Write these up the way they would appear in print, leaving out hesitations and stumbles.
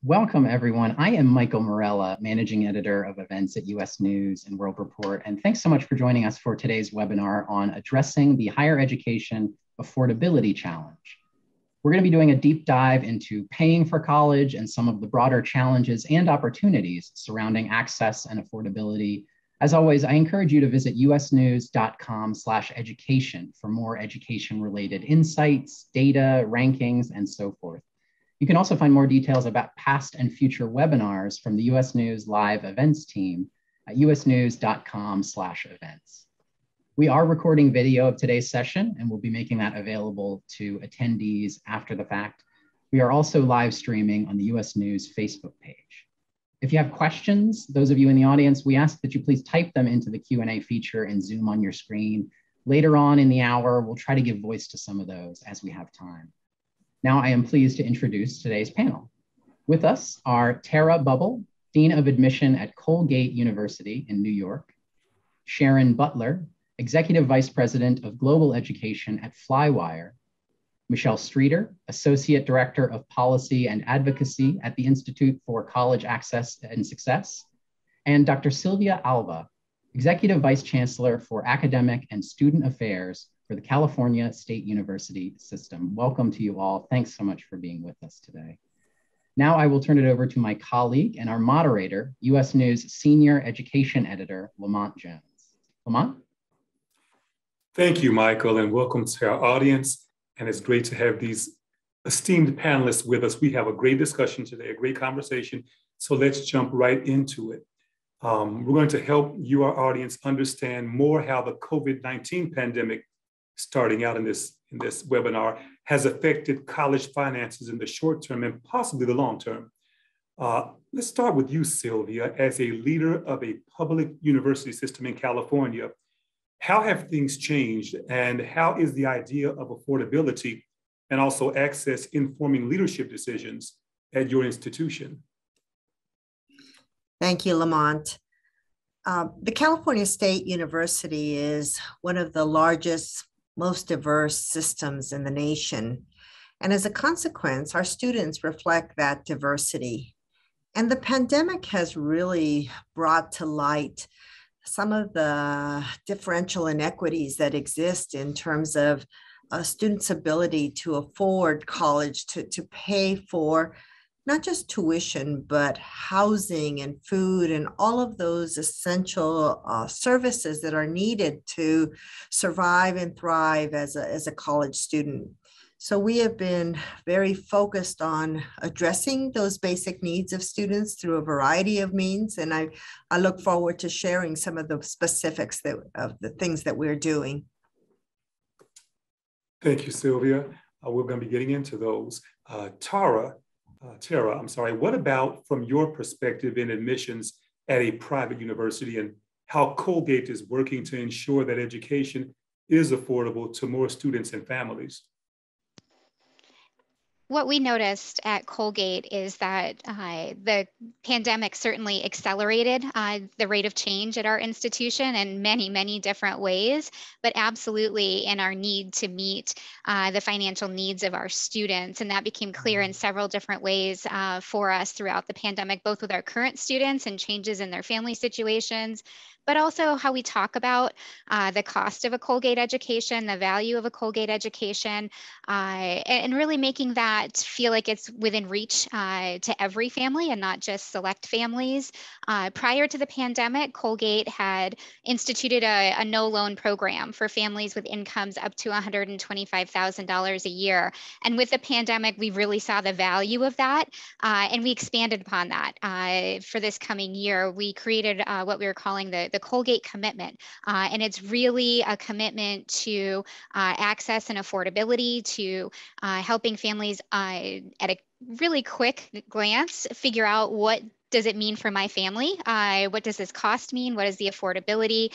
Welcome, everyone. I am Michael Morella, Managing Editor of Events at US News and World Report. And thanks so much for joining us for today's webinar on addressing the higher education affordability challenge. We're going to be doing a deep dive into paying for college and some of the broader challenges and opportunities surrounding access and affordability. As always, I encourage you to visit usnews.com/education for more education-related insights, data, rankings, and so forth. You can also find more details about past and future webinars from the US News Live Events team at usnews.com/events. We are recording video of today's session, and we'll be making that available to attendees after the fact. We are also live streaming on the US News Facebook page. If you have questions, those of you in the audience, we ask that you please type them into the Q&A feature in Zoom on your screen. Later on in the hour, we'll try to give voice to some of those as we have time. Now I am pleased to introduce today's panel. With us are Tara Bubble, Dean of Admission at Colgate University in New York, Sharon Butler, Executive Vice President of Global Education at Flywire, Michelle Streeter, Associate Director of Policy and Advocacy at the Institute for College Access and Success, and Dr. Sylvia Alva, Executive Vice Chancellor for Academic and Student Affairs for the California State University System. Welcome to you all. Thanks so much for being with us today. Now I will turn it over to my colleague and our moderator, US News Senior Education Editor, Lamont Jones. Lamont? Thank you, Michael, and welcome to our audience. And it's great to have these esteemed panelists with us. We have a great discussion today, a great conversation. So let's jump right into it. We're going to help you, our audience, understand more how the COVID-19 pandemic, starting out in this webinar, has affected college finances in the short term and possibly the long term. Let's start with you, Sylvia, as a leader of a public university system in California. How have things changed, and how is the idea of affordability and also access informing leadership decisions at your institution? Thank you, Lamont. The California State University is one of the largest, most diverse systems in the nation. And as a consequence, our students reflect that diversity. And the pandemic has really brought to light some of the differential inequities that exist in terms of students' ability to afford college, to pay for not just tuition, but housing and food and all of those essential services that are needed to survive and thrive as a college student. So we have been very focused on addressing those basic needs of students through a variety of means. And I look forward to sharing some of the specifics of the things that we're doing. Thank you, Sylvia. We're going to be getting into those. Tara, what about from your perspective in admissions at a private university and how Colgate is working to ensure that education is affordable to more students and families? What we noticed at Colgate is that the pandemic certainly accelerated the rate of change at our institution in many, many different ways, but absolutely in our need to meet the financial needs of our students. And that became clear in several different ways for us throughout the pandemic, both with our current students and changes in their family situations, but also how we talk about the cost of a Colgate education, the value of a Colgate education, and really making that feel like it's within reach to every family and not just select families. Prior to the pandemic, Colgate had instituted a no-loan program for families with incomes up to $125,000 a year. And with the pandemic, we really saw the value of that, and we expanded upon that. For this coming year, we created what we were calling the Colgate Commitment. And it's really a commitment to access and affordability, to helping families at a really quick glance figure out what does it mean for my family? What does this cost mean? What is the affordability?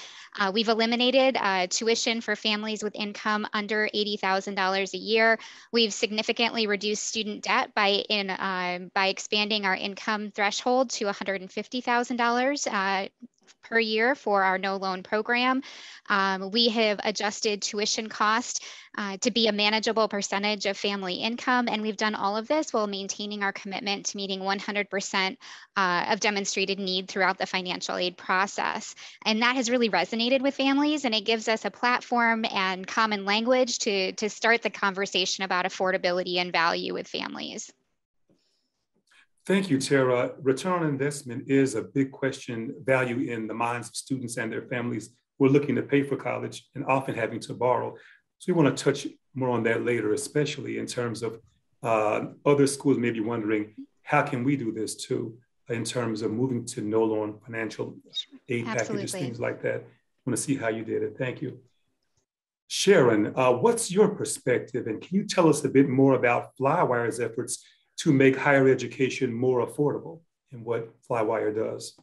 We've eliminated tuition for families with income under $80,000 a year. We've significantly reduced student debt by expanding our income threshold to $150,000 per year for our no loan program. We have adjusted tuition cost to be a manageable percentage of family income. And we've done all of this while maintaining our commitment to meeting 100% of demonstrated need throughout the financial aid process. And that has really resonated with families, and it gives us a platform and common language to start the conversation about affordability and value with families. Thank you, Tara. Return on investment is a big question, value in the minds of students and their families who are looking to pay for college and often having to borrow. So we want to touch more on that later, especially in terms of other schools may be wondering, how can we do this too, in terms of moving to no loan financial aid packages, things like that. I want to see how you did it. Thank you. Sharon, what's your perspective? And can you tell us a bit more about Flywire's efforts to make higher education more affordable and what Flywire does?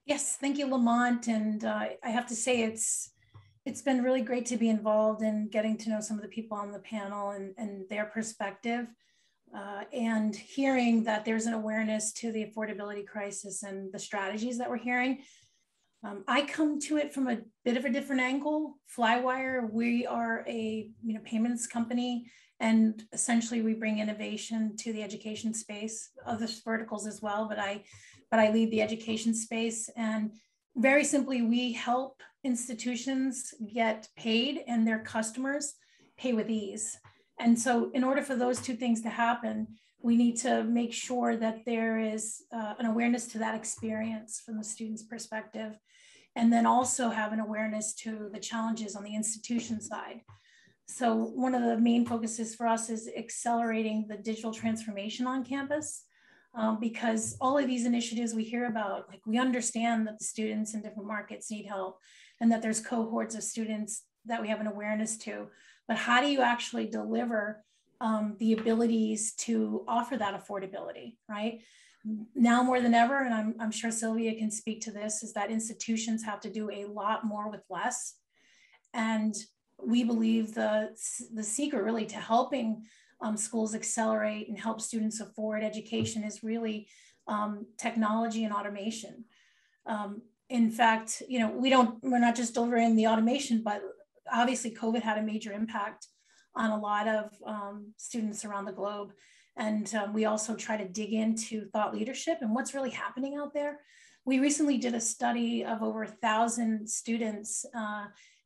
Yes, thank you, Lamont. And I have to say it's been really great to be involved in getting to know some of the people on the panel and their perspective, and hearing that there's an awareness to the affordability crisis and the strategies that we're hearing. I come to it from a bit of a different angle. Flywire, we are a payments company, and essentially we bring innovation to the education space, other verticals as well, but I lead the education space. And very simply, we help institutions get paid and their customers pay with ease. And so in order for those two things to happen, we need to make sure that there is an awareness to that experience from the student's perspective, and then also have an awareness to the challenges on the institution side. So one of the main focuses for us is accelerating the digital transformation on campus, because all of these initiatives we hear about, like, we understand that the students in different markets need help and that there's cohorts of students that we have an awareness to, but how do you actually deliver the abilities to offer that affordability, right? Now more than ever, and I'm sure Sylvia can speak to this, is that institutions have to do a lot more with less. And we believe the secret really to helping schools accelerate and help students afford education is really technology and automation. In fact, we're not just delivering the automation, but obviously COVID had a major impact on a lot of students around the globe. And we also try to dig into thought leadership and what's really happening out there. We recently did a study of over 1,000 students.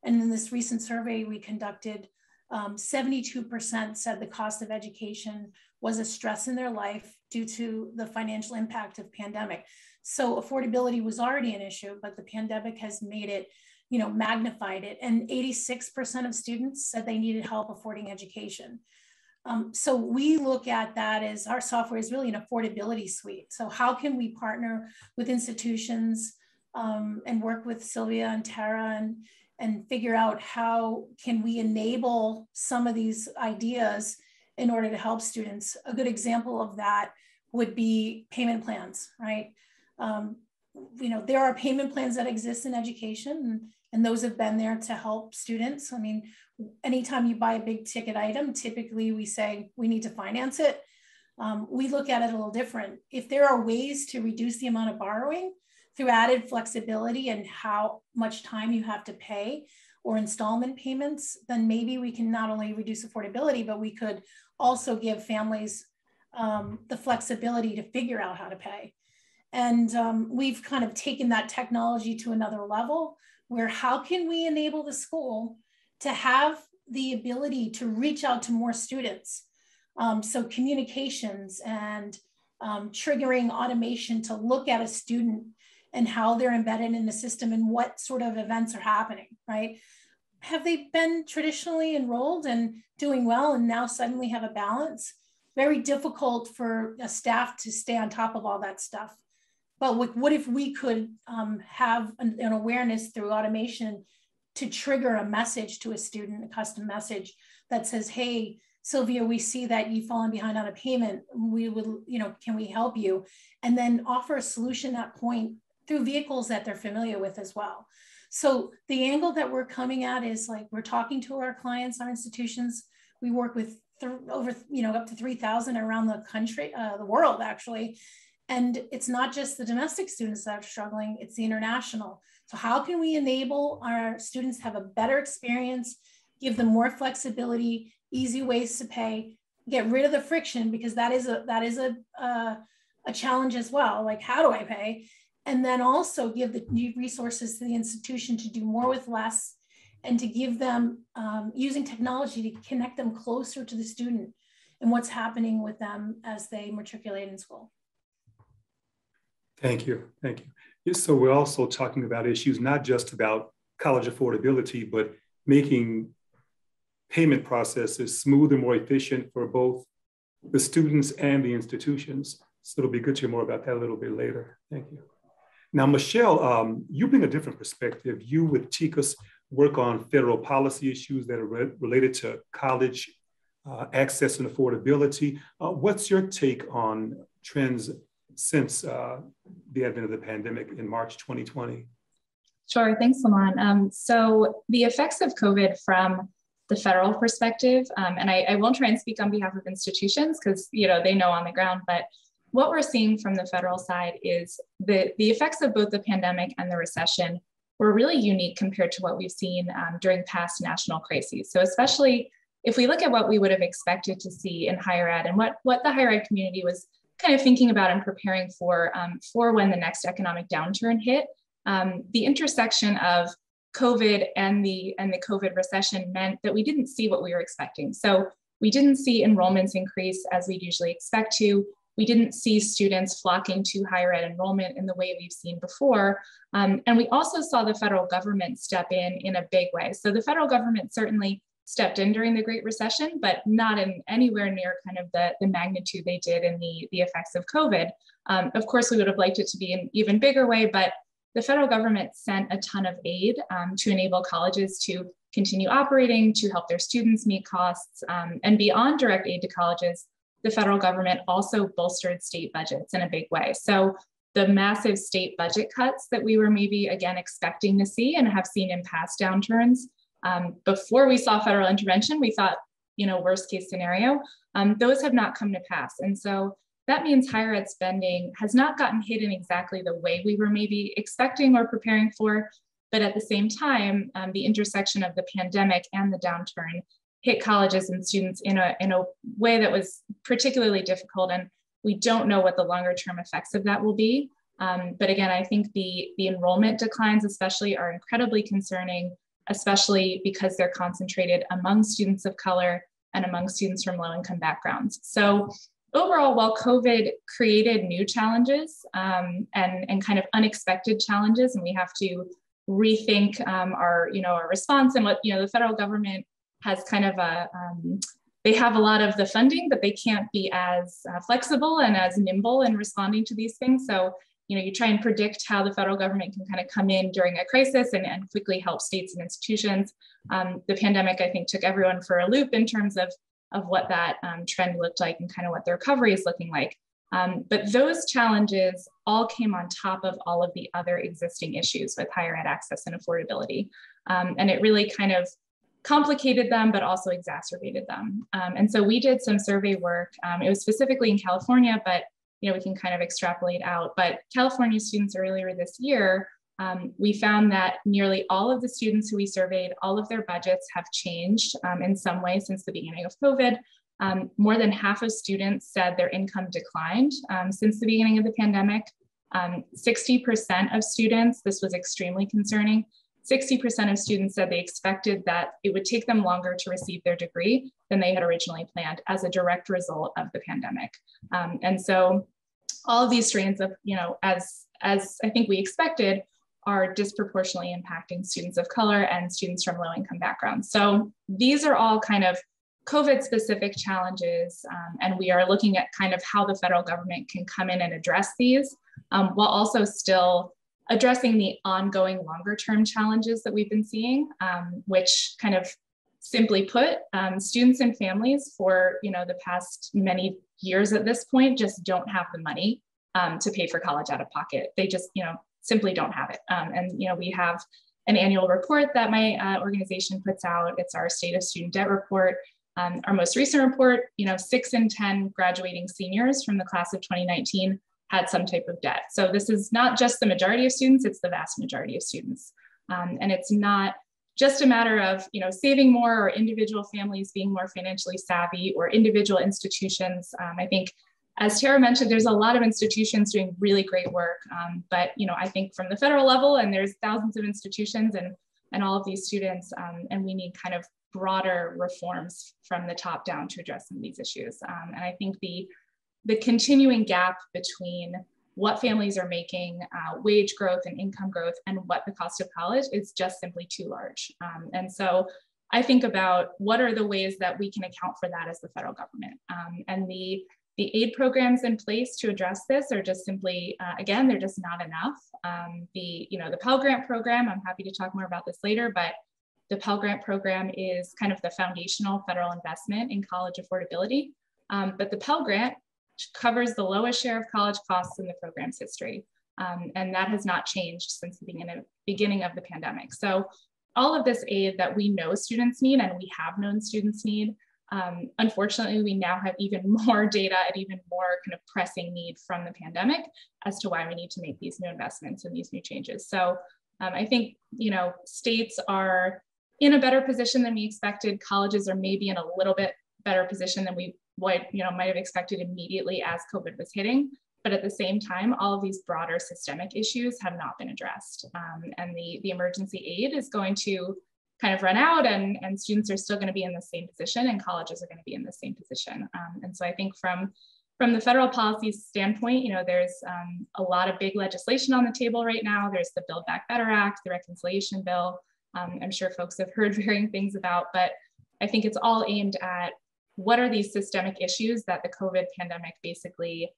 And in this recent survey we conducted, 72% said the cost of education was a stress in their life due to the financial impact of pandemic. So affordability was already an issue, but the pandemic has made it, magnified it. And 86% of students said they needed help affording education. So we look at that as our software is really an affordability suite. So how can we partner with institutions and work with Sylvia and Tara and figure out how can we enable some of these ideas in order to help students? A good example of that would be payment plans, right? There are payment plans that exist in education, and those have been there to help students. I mean, anytime you buy a big ticket item, typically we say we need to finance it. We look at it a little different. If there are ways to reduce the amount of borrowing through added flexibility and how much time you have to pay or installment payments, then maybe we can not only reduce affordability, but we could also give families the flexibility to figure out how to pay. And we've kind of taken that technology to another level, where how can we enable the school to have the ability to reach out to more students? So communications and triggering automation to look at a student and how they're embedded in the system and what sort of events are happening, right? Have they been traditionally enrolled and doing well and now suddenly have a balance? Very difficult for a staff to stay on top of all that stuff. But what if we could have an awareness through automation to trigger a message to a student, a custom message that says, hey, Sylvia, we see that you've fallen behind on a payment. We would, can we help you? And then offer a solution at point through vehicles that they're familiar with as well. So the angle that we're coming at is like, we're talking to our clients, our institutions. We work with over, up to 3,000 around the country, the world actually. And it's not just the domestic students that are struggling, it's the international. So how can we enable our students to have a better experience, give them more flexibility, easy ways to pay, get rid of the friction, because that is a challenge as well. Like, how do I pay? And then also give the new resources to the institution to do more with less, and to give them using technology to connect them closer to the student and what's happening with them as they matriculate in school. Thank you. Thank you. So we're also talking about issues not just about college affordability, but making payment processes smoother, more efficient for both the students and the institutions. So it'll be good to hear more about that a little bit later. Thank you. Now, Michelle, you bring a different perspective. You with TICAS work on federal policy issues that are related to college access and affordability. What's your take on trends since the advent of the pandemic in March 2020? Sure, thanks, Lamont. So the effects of COVID from the federal perspective, and I won't try and speak on behalf of institutions because they know on the ground, but what we're seeing from the federal side is the effects of both the pandemic and the recession were really unique compared to what we've seen during past national crises. So especially if we look at what we would have expected to see in higher ed and what the higher ed community was kind of thinking about and preparing for when the next economic downturn hit, the intersection of COVID and the COVID recession meant that we didn't see what we were expecting. So we didn't see enrollments increase as we'd usually expect to. We didn't see students flocking to higher ed enrollment in the way we've seen before. And we also saw the federal government step in a big way. So the federal government certainly stepped in during the Great Recession, but not in anywhere near kind of the magnitude they did in the effects of COVID. Of course, we would have liked it to be an even bigger way, but the federal government sent a ton of aid to enable colleges to continue operating, to help their students meet costs, and beyond direct aid to colleges, the federal government also bolstered state budgets in a big way. So the massive state budget cuts that we were maybe again expecting to see and have seen in past downturns, before we saw federal intervention, we thought, worst case scenario, those have not come to pass. And so that means higher ed spending has not gotten hit in exactly the way we were maybe expecting or preparing for, but at the same time, the intersection of the pandemic and the downturn hit colleges and students in a way that was particularly difficult. And we don't know what the longer term effects of that will be. But again, I think the enrollment declines especially are incredibly concerning, especially because they're concentrated among students of color and among students from low-income backgrounds. So overall, while COVID created new challenges and kind of unexpected challenges, and we have to rethink our response and what the federal government has kind of they have a lot of the funding, but they can't be as flexible and as nimble in responding to these things. So, you try and predict how the federal government can kind of come in during a crisis and quickly help states and institutions. The pandemic, I think, took everyone for a loop in terms of what that trend looked like and kind of what the recovery is looking like. But those challenges all came on top of all of the other existing issues with higher ed access and affordability. And it really kind of complicated them, but also exacerbated them. And so we did some survey work. It was specifically in California, but we can kind of extrapolate out. But California students earlier this year, we found that nearly all of the students who we surveyed, all of their budgets have changed in some way since the beginning of COVID. More than half of students said their income declined since the beginning of the pandemic. 60% of students, this was extremely concerning, 60% of students said they expected that it would take them longer to receive their degree than they had originally planned as a direct result of the pandemic. And so all of these strains of, as I think we expected, are disproportionately impacting students of color and students from low-income backgrounds. So these are all kind of COVID-specific challenges, and we are looking at kind of how the federal government can come in and address these, while also still addressing the ongoing longer-term challenges that we've been seeing, which kind of simply put, students and families for the past many years at this point just don't have the money to pay for college out of pocket. They just simply don't have it. And we have an annual report that my organization puts out. It's our State of Student Debt report. Our most recent report, 6 in 10 graduating seniors from the class of 2019 had some type of debt. So this is not just the majority of students, it's the vast majority of students. And it's not just a matter of, you know, saving more or individual families being more financially savvy or individual institutions. I think, as Tara mentioned, there's a lot of institutions doing really great work. But, you know, I think from the federal level, and there's thousands of institutions and all of these students, and we need kind of broader reforms from the top down to address some of these issues. And I think the continuing gap between what families are making, wage growth and income growth, and what the cost of college is just simply too large. And so I think about what are the ways that we can account for that as the federal government. And the aid programs in place to address this are just simply, again, they're just not enough. The Pell Grant program, I'm happy to talk more about this later, but the Pell Grant program is kind of the foundational federal investment in college affordability. But the Pell Grant covers the lowest share of college costs in the program's history. And that has not changed since the beginning of the pandemic. So all of this aid that we know students need and we have known students need, unfortunately, we now have even more data and even more kind of pressing need from the pandemic as to why we need to make these new investments and these new changes. So I think, you know, states are in a better position than we expected. Colleges are maybe in a little bit better position than we might have expected immediately as COVID was hitting. But at the same time, all of these broader systemic issues have not been addressed. And the emergency aid is going to kind of run out, and students are still going to be in the same position, and colleges are going to be in the same position. And so I think from the federal policy standpoint, you know, there's a lot of big legislation on the table right now. There's the Build Back Better Act, the reconciliation bill. I'm sure folks have heard varying things about, but I think it's all aimed at what are these systemic issues that the COVID pandemic basically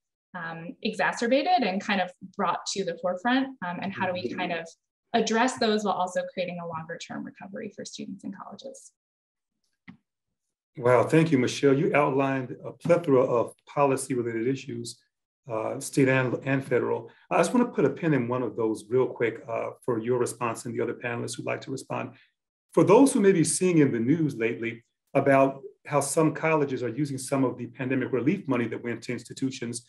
exacerbated and kind of brought to the forefront, and how do we kind of address those while also creating a longer term recovery for students in colleges. Wow, thank you, Michelle. You outlined a plethora of policy related issues, state and federal. I just want to put a pin in one of those real quick for your response and the other panelists who'd like to respond. For those who may be seeing in the news lately about how some colleges are using some of the pandemic relief money that went to institutions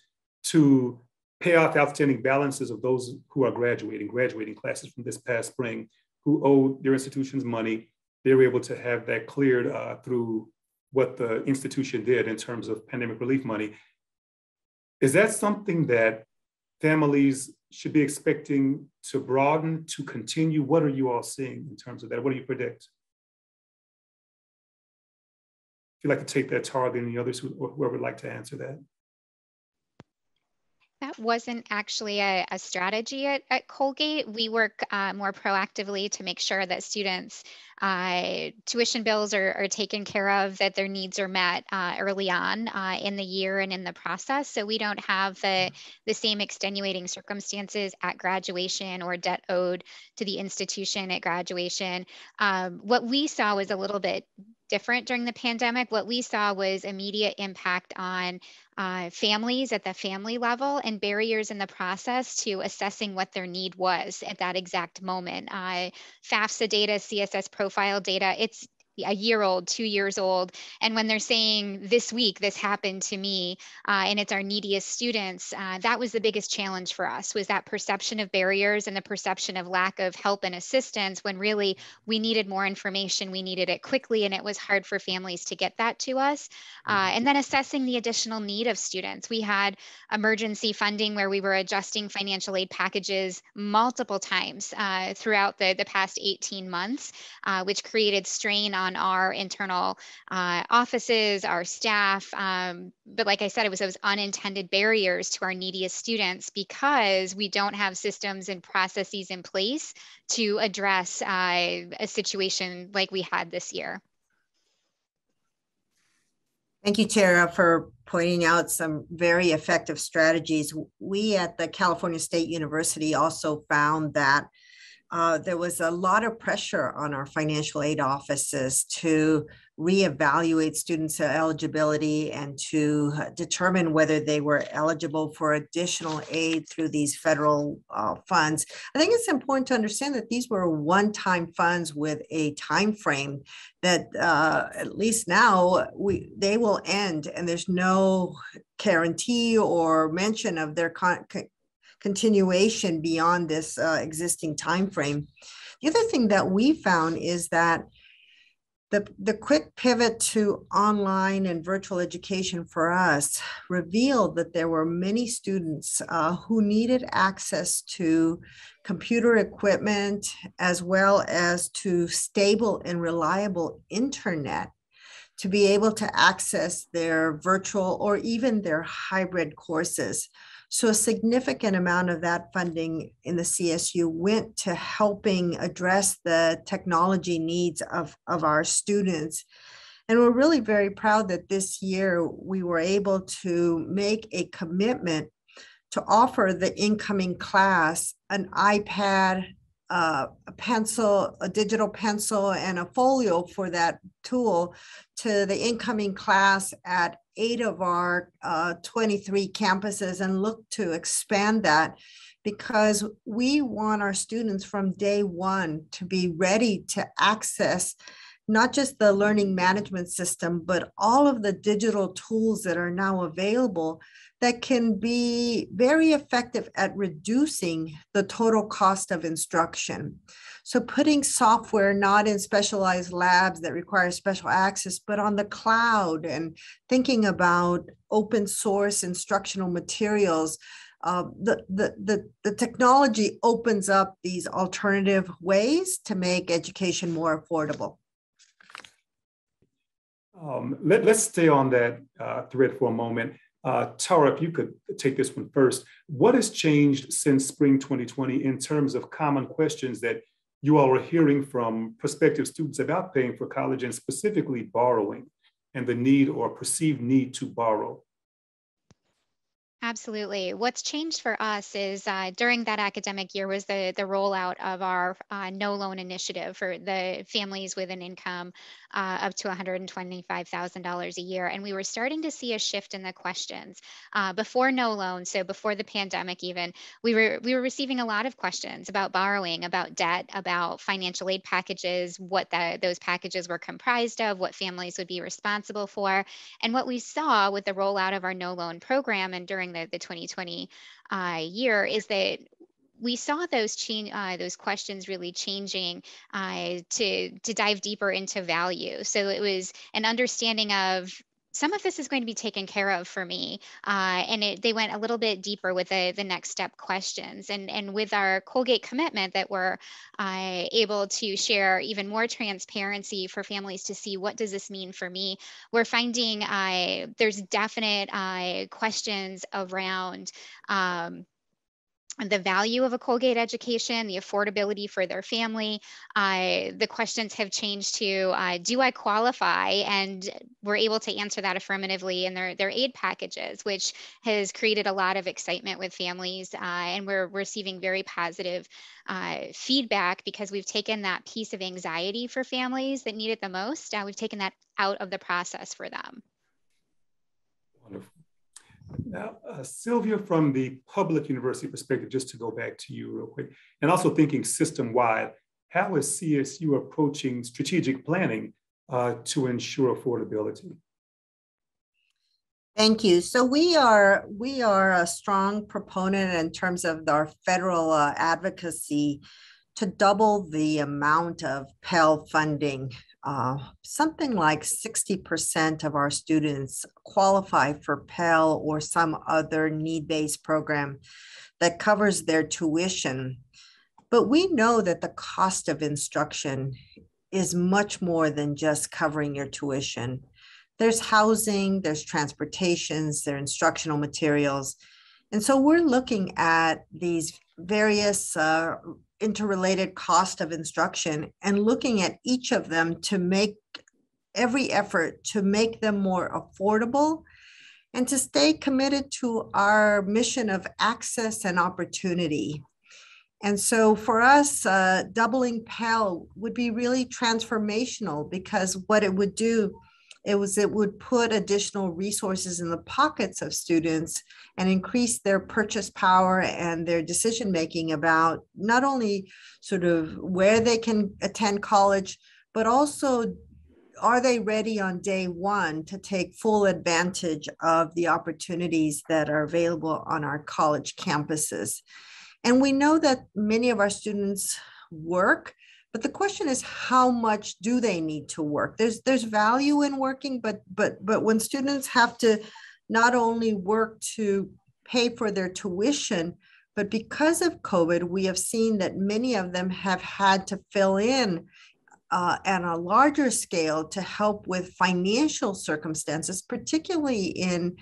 to pay off outstanding balances of those who are graduating classes from this past spring, who owe their institutions money. They were able to have that cleared through what the institution did in terms of pandemic relief money. Is that something that families should be expecting to broaden, to continue? What are you all seeing in terms of that? What do you predict? If you'd like to take that, Tara, then the others, whoever would like to answer that. That wasn't actually a strategy at Colgate. We work more proactively to make sure that students' tuition bills are taken care of, that their needs are met early on in the year and in the process. So we don't have the same extenuating circumstances at graduation or debt owed to the institution at graduation. What we saw was a little bit different during the pandemic. What we saw was immediate impact on families at the family level and barriers in the process to assessing what their need was at that exact moment. FAFSA data, CSS profile data, it's a year old, 2 years old. And when they're saying this week, this happened to me, and it's our neediest students, that was the biggest challenge for us, was that perception of barriers and the perception of lack of help and assistance when really we needed more information, we needed it quickly, and it was hard for families to get that to us. And then assessing the additional need of students. We had emergency funding where we were adjusting financial aid packages multiple times throughout the past 18 months, which created strain on our internal offices, our staff. But like I said, it was those unintended barriers to our neediest students because we don't have systems and processes in place to address a situation like we had this year. Thank you, Tara, for pointing out some very effective strategies. We at the California State University also found that there was a lot of pressure on our financial aid offices to reevaluate students' eligibility and to determine whether they were eligible for additional aid through these federal funds. I think it's important to understand that these were one-time funds with a time frame that at least now they will end, and there's no guarantee or mention of their continuation beyond this existing time frame. The other thing that we found is that the quick pivot to online and virtual education for us revealed that there were many students who needed access to computer equipment as well as to stable and reliable internet to be able to access their virtual or even their hybrid courses. So a significant amount of that funding in the CSU went to helping address the technology needs of our students. And we're really very proud that this year we were able to make a commitment to offer the incoming class an iPad, a pencil, a digital pencil, and a folio for that tool to the incoming class at 8 of our 23 campuses, and look to expand that because we want our students from day one to be ready to access not just the learning management system, but all of the digital tools that are now available that can be very effective at reducing the total cost of instruction. So putting software not in specialized labs that require special access, but on the cloud, and thinking about open source instructional materials. The technology opens up these alternative ways to make education more affordable. Let's stay on that thread for a moment. Tara, if you could take this one first. What has changed since spring 2020 in terms of common questions that you all are hearing from prospective students about paying for college, and specifically borrowing and the need or perceived need to borrow? Absolutely. What's changed for us is during that academic year was the rollout of our no loan initiative for the families with an income up to $125,000 a year. And we were starting to see a shift in the questions. Before no loan, so before the pandemic even, we were receiving a lot of questions about borrowing, about debt, about financial aid packages, what those packages were comprised of, what families would be responsible for. And what we saw with the rollout of our no loan program and during the 2020 year is that we saw those questions really changing to dive deeper into value. So it was an understanding of some of this is going to be taken care of for me. And they went a little bit deeper with the next step questions. And with our Colgate Commitment that we're able to share even more transparency for families to see what does this mean for me, we're finding there's definite questions around the value of a Colgate education, the affordability for their family. The questions have changed to, do I qualify? And we're able to answer that affirmatively in their aid packages, which has created a lot of excitement with families. And we're receiving very positive feedback because we've taken that piece of anxiety for families that need it the most. We've taken that out of the process for them. Wonderful. Now, Sylvia, from the public university perspective, just to go back to you real quick, and also thinking system-wide, how is CSU approaching strategic planning to ensure affordability? Thank you. So we are a strong proponent in terms of our federal advocacy to double the amount of Pell funding. Something like 60% of our students qualify for Pell or some other need-based program that covers their tuition. But we know that the cost of instruction is much more than just covering your tuition. There's housing, there's transportations, there are instructional materials. And so we're looking at these various interrelated cost of instruction and looking at each of them to make every effort to make them more affordable and to stay committed to our mission of access and opportunity. And so for us, doubling Pell would be really transformational, because what it would do it would put additional resources in the pockets of students and increase their purchase power and their decision making about not only sort of where they can attend college, but also are they ready on day one to take full advantage of the opportunities that are available on our college campuses. And we know that many of our students work, but the question is, how much do they need to work? There's value in working, but when students have to not only work to pay for their tuition, but because of COVID, we have seen that many of them have had to fill in on a larger scale to help with financial circumstances, particularly in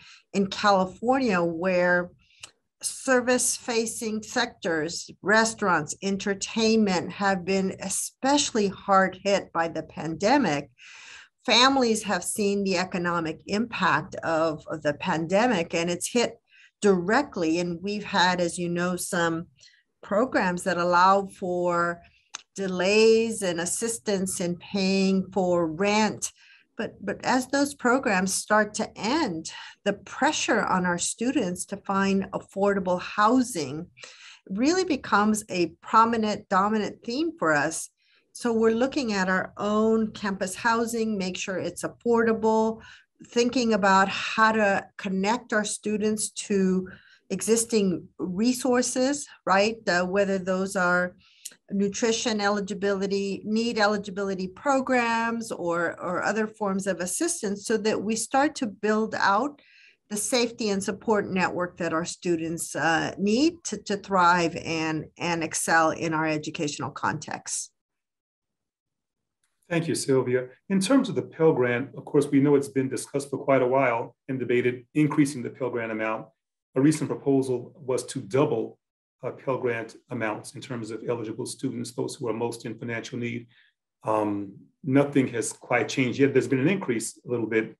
California, where service-facing sectors, restaurants, entertainment have been especially hard hit by the pandemic. Families have seen the economic impact of the pandemic, and it's hit directly. And we've had, as you know, some programs that allow for delays and assistance in paying for rent. But as those programs start to end, the pressure on our students to find affordable housing really becomes a prominent, dominant theme for us. So we're looking at our own campus housing, make sure it's affordable, thinking about how to connect our students to existing resources, right? Whether those are nutrition eligibility, need eligibility programs, or other forms of assistance, so that we start to build out the safety and support network that our students need to thrive and excel in our educational context. Thank you, Sylvia. In terms of the Pell Grant, of course, we know it's been discussed for quite a while and debated increasing the Pell Grant amount. A recent proposal was to double Pell Grant amounts in terms of eligible students, those who are most in financial need. Nothing has quite changed yet. There's been an increase a little bit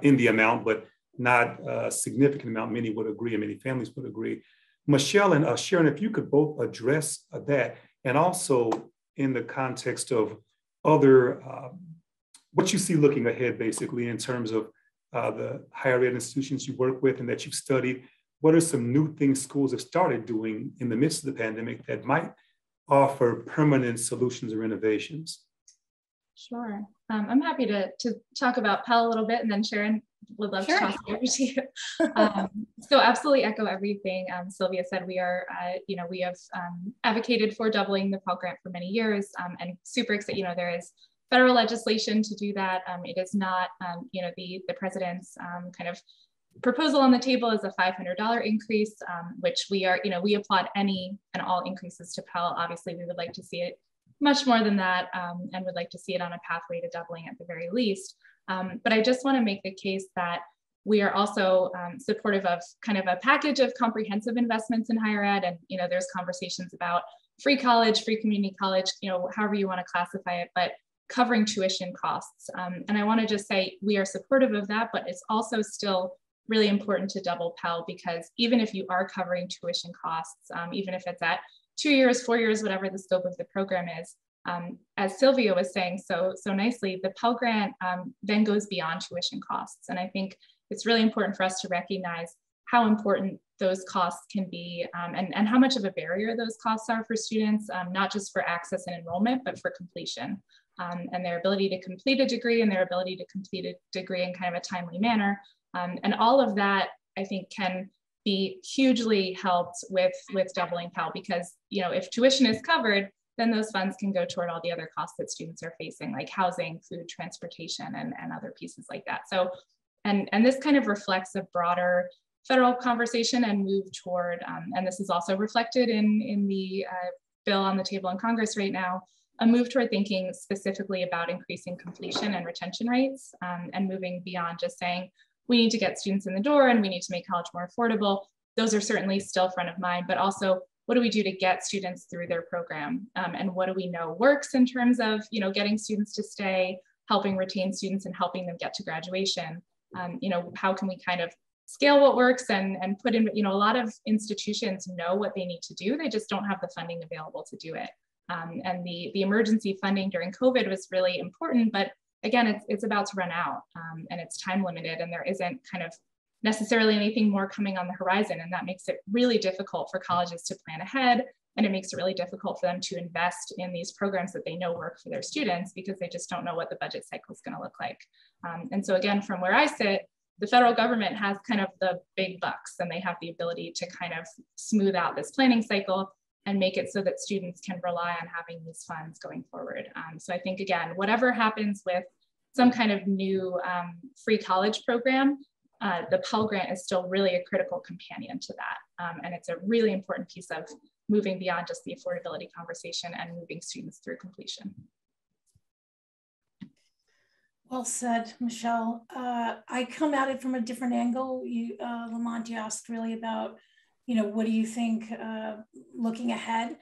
in the amount, but not a significant amount. Many would agree, and many families would agree. Michelle and Sharon, if you could both address that, and also in the context of other, what you see looking ahead, basically, in terms of the higher ed institutions you work with and that you've studied. What are some new things schools have started doing in the midst of the pandemic that might offer permanent solutions or innovations? Sure. I'm happy to talk about Pell a little bit, and then Sharon would love to toss it over to you. So absolutely echo everything Sylvia said. We are, we have advocated for doubling the Pell Grant for many years, and super excited. There is federal legislation to do that. It is not, the president's kind of proposal on the table is a $500 increase, which we are, we applaud any and all increases to Pell. Obviously, we would like to see it much more than that, and would like to see it on a pathway to doubling at the very least. But I just want to make the case that we are also supportive of kind of a package of comprehensive investments in higher ed. And, there's conversations about free college, free community college, however you want to classify it, but covering tuition costs. And I want to just say we are supportive of that, but it's also still really important to double Pell, because even if you are covering tuition costs, even if it's at 2 years, 4 years, whatever the scope of the program is, as Sylvia was saying so nicely, the Pell Grant then goes beyond tuition costs. And I think it's really important for us to recognize how important those costs can be, and how much of a barrier those costs are for students, not just for access and enrollment, but for completion, and their ability to complete a degree and their ability to complete a degree in kind of a timely manner. And all of that, I think, can be hugely helped with doubling Pell, because, if tuition is covered, then those funds can go toward all the other costs that students are facing, like housing, food, transportation, and other pieces like that. So, and this kind of reflects a broader federal conversation and move toward, and this is also reflected in the bill on the table in Congress right now, a move toward thinking specifically about increasing completion and retention rates, and moving beyond just saying, we need to get students in the door and we need to make college more affordable. Those are certainly still front of mind, but also what do we do to get students through their program? And what do we know works in terms of, getting students to stay, helping retain students and helping them get to graduation? How can we kind of scale what works and put in, a lot of institutions know what they need to do. They just don't have the funding available to do it. And the emergency funding during COVID was really important, but again, it's about to run out and it's time limited, and there isn't kind of necessarily anything more coming on the horizon. And that makes it really difficult for colleges to plan ahead. And it makes it really difficult for them to invest in these programs that they know work for their students, because they just don't know what the budget cycle is going to look like. And so again, from where I sit, the federal government has kind of the big bucks, and they have the ability to kind of smooth out this planning cycle and make it so that students can rely on having these funds going forward. So I think, again, whatever happens with some kind of new free college program, the Pell Grant is still really a critical companion to that. And it's a really important piece of moving beyond just the affordability conversation and moving students through completion. Well said, Michelle. I come at it from a different angle. Lamont, you asked really about, what do you think looking ahead?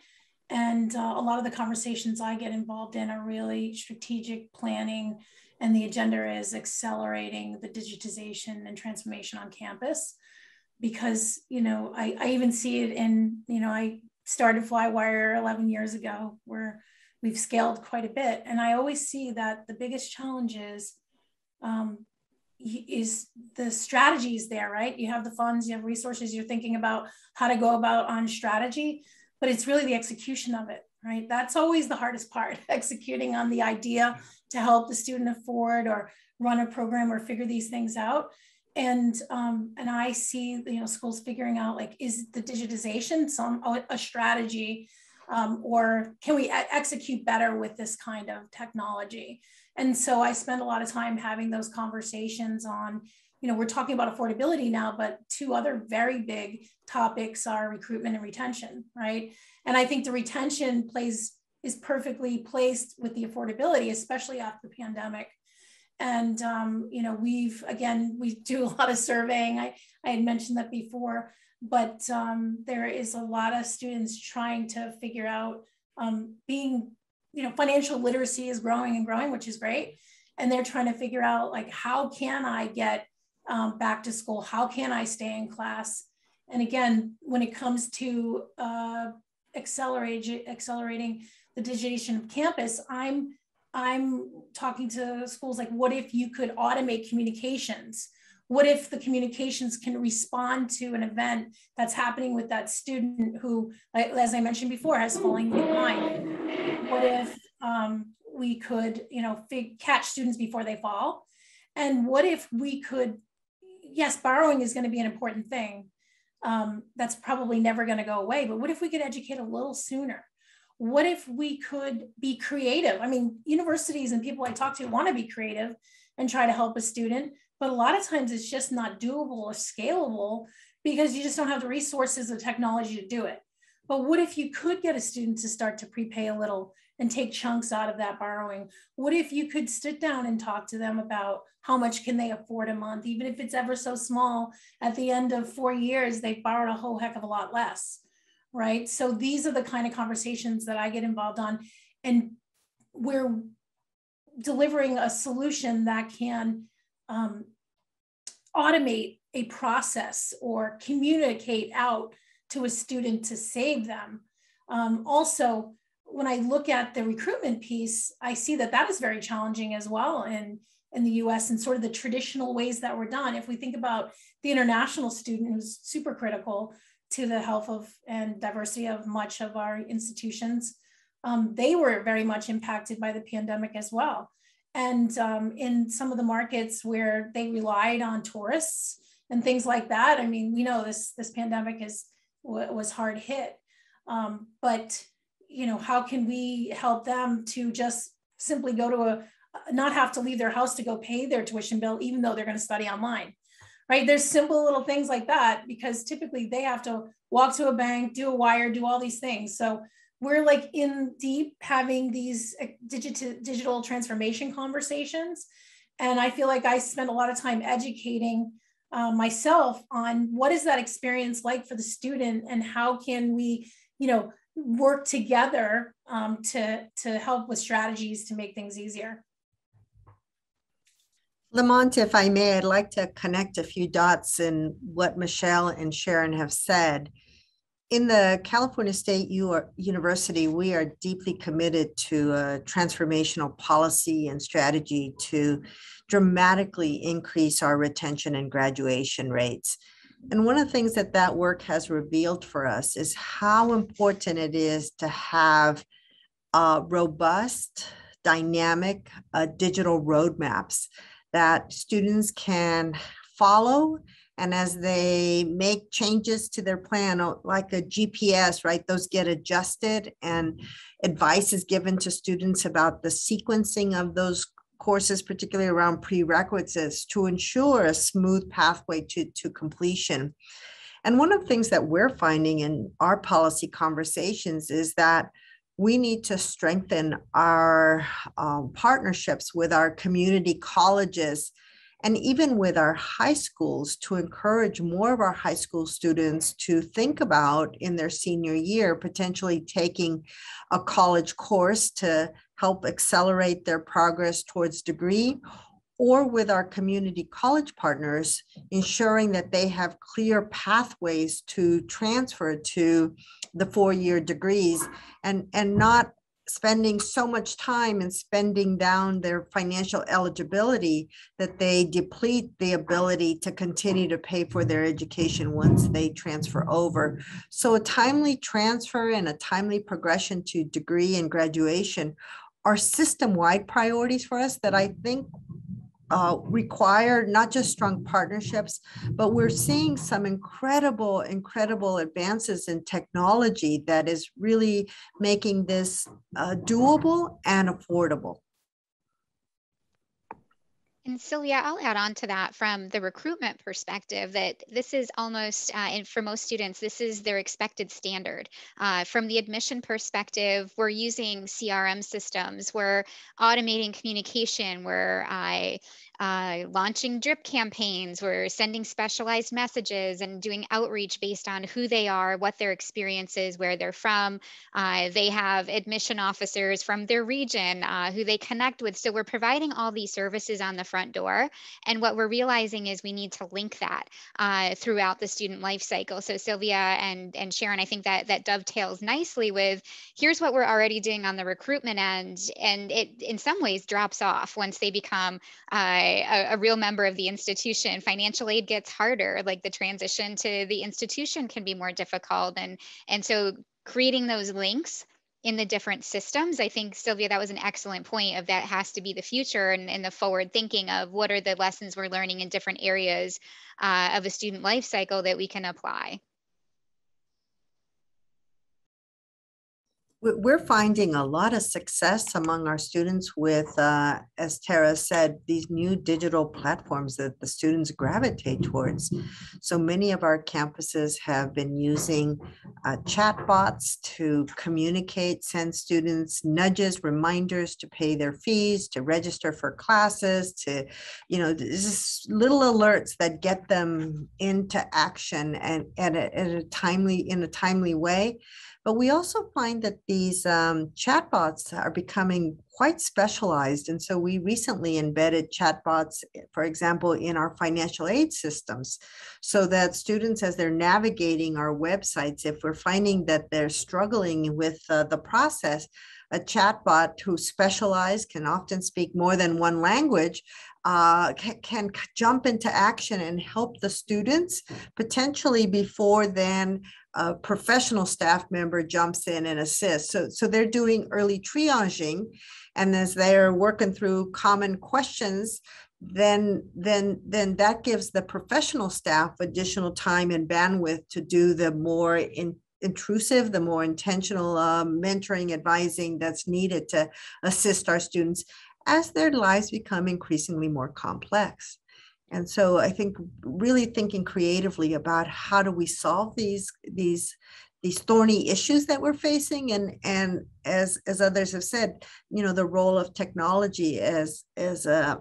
And a lot of the conversations I get involved in are really strategic planning, and the agenda is accelerating the digitization and transformation on campus. Because, I even see it in, I started Flywire 11 years ago, where we've scaled quite a bit. And I always see that the biggest challenge is the strategies there, right? You have the funds, you have resources, you're thinking about how to go about on strategy, but it's really the execution of it, right? That's always the hardest part, executing on the idea to help the student afford or run a program or figure these things out. And I see, schools figuring out, like, is the digitization a strategy, or can we execute better with this kind of technology? And so I spend a lot of time having those conversations on, we're talking about affordability now, but two other very big topics are recruitment and retention, right? And I think the retention is perfectly placed with the affordability, especially after the pandemic. And, we do a lot of surveying. I had mentioned that before, but there is a lot of students trying to figure out financial literacy is growing and growing, which is great. And they're trying to figure out, like, how can I get back to school? How can I stay in class? And again, when it comes to accelerating the digitization of campus, I'm talking to schools like, what if you could automate communications? What if the communications can respond to an event that's happening with that student who, as I mentioned before, has fallen behind? What if we could, catch students before they fall? And what if we could, yes, borrowing is going to be an important thing. That's probably never going to go away, but what if we could educate a little sooner? What if we could be creative? I mean, universities and people I talk to want to be creative and try to help a student, but a lot of times it's just not doable or scalable because you just don't have the resources or technology to do it. But what if you could get a student to start to prepay a little and take chunks out of that borrowing? What if you could sit down and talk to them about how much can they afford a month, even if it's ever so small? At the end of 4 years, they've borrowed a whole heck of a lot less. Right? So these are the kind of conversations that I get involved on, and we're delivering a solution that can automate a process or communicate out to a student to save them. Also, when I look at the recruitment piece, I see that is very challenging as well in the US and sort of the traditional ways that were done. If we think about the international student, who's super critical to the health of and diversity of much of our institutions, they were very much impacted by the pandemic as well. And in some of the markets where they relied on tourists and things like that, I mean, we know this pandemic was hard hit, but how can we help them to just simply go to not have to leave their house to go pay their tuition bill, even though they're going to study online? Right? There's simple little things like that, because typically they have to walk to a bank, do a wire, do all these things. So we're like in deep having these digital transformation conversations. And I feel like I spend a lot of time educating myself on what is that experience like for the student, and how can we, work together to help with strategies to make things easier. Lamont, if I may, I'd like to connect a few dots in what Michelle and Sharon have said. In the California State University, we are deeply committed to a transformational policy and strategy to dramatically increase our retention and graduation rates. And one of the things that that work has revealed for us is how important it is to have robust, dynamic digital roadmaps that students can follow. And as they make changes to their plan, like a GPS, right, those get adjusted and advice is given to students about the sequencing of those courses, particularly around prerequisites, to ensure a smooth pathway to completion. And one of the things that we're finding in our policy conversations is that we need to strengthen our partnerships with our community colleges and even with our high schools to encourage more of our high school students to think about in their senior year, potentially taking a college course to help accelerate their progress towards degree, or with our community college partners, ensuring that they have clear pathways to transfer to the four-year degrees and not spending so much time and spending down their financial eligibility that they deplete the ability to continue to pay for their education once they transfer over. So a timely transfer and a timely progression to degree and graduation are system-wide priorities for us that I think require not just strong partnerships, but we're seeing some incredible advances in technology that is really making this doable and affordable. And Sylvia, I'll add on to that from the recruitment perspective that this is almost, and for most students, this is their expected standard. From the admission perspective, we're using CRM systems, we're automating communication, we're launching drip campaigns, we're sending specialized messages and doing outreach based on who they are, what their experience is, where they're from. They have admission officers from their region who they connect with. So we're providing all these services on the front door. And what we're realizing is we need to link that throughout the student life cycle. So Sylvia and Sharon, I think that dovetails nicely with here's what we're already doing on the recruitment end. And it in some ways drops off once they become a real member of the institution. Financial aid gets harder, like the transition to the institution can be more difficult. And so creating those links in the different systems, I think, Sylvia, that was an excellent point of that has to be the future and the forward thinking of what are the lessons we're learning in different areas of a student life cycle that we can apply. We're finding a lot of success among our students with, as Tara said, these new digital platforms that the students gravitate towards. So many of our campuses have been using chatbots to communicate, send students nudges, reminders to pay their fees, to register for classes, to, just little alerts that get them into action and in a timely way. But we also find that these chatbots are becoming quite specialized. And so we recently embedded chatbots, for example, in our financial aid systems, so that students, as they're navigating our websites, if we're finding that they're struggling with the process, a chatbot who specialized, can often speak more than one language, can jump into action and help the students potentially before then a professional staff member jumps in and assists. So they're doing early triaging, and as they're working through common questions, then that gives the professional staff additional time and bandwidth to do the more intrusive, the more intentional mentoring, advising that's needed to assist our students as their lives become increasingly more complex. And so I think really thinking creatively about how do we solve these thorny issues that we're facing, and as others have said, the role of technology as a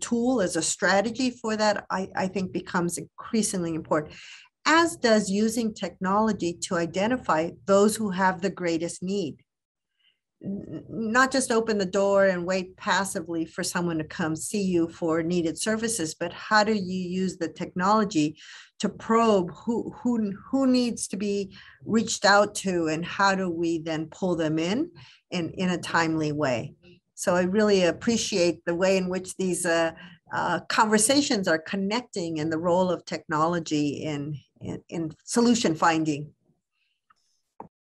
tool, as a strategy for that, I think becomes increasingly important, as does using technology to identify those who have the greatest need. not just open the door and wait passively for someone to come see you for needed services, but how do you use the technology to probe who needs to be reached out to, and how do we then pull them in a timely way? So I really appreciate the way in which these conversations are connecting, and the role of technology in solution finding.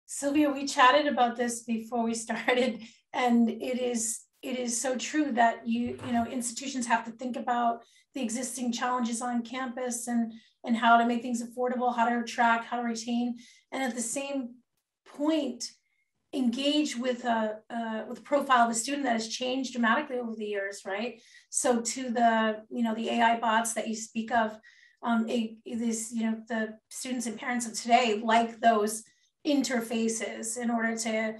Sylvia, we chatted about this before we started, and it is so true that you know institutions have to think about the existing challenges on campus and how to make things affordable, how to attract, how to retain, and at the same point engage with a profile of a student that has changed dramatically over the years, right? So to the the AI bots that you speak of, the students and parents of today like those interfaces in order to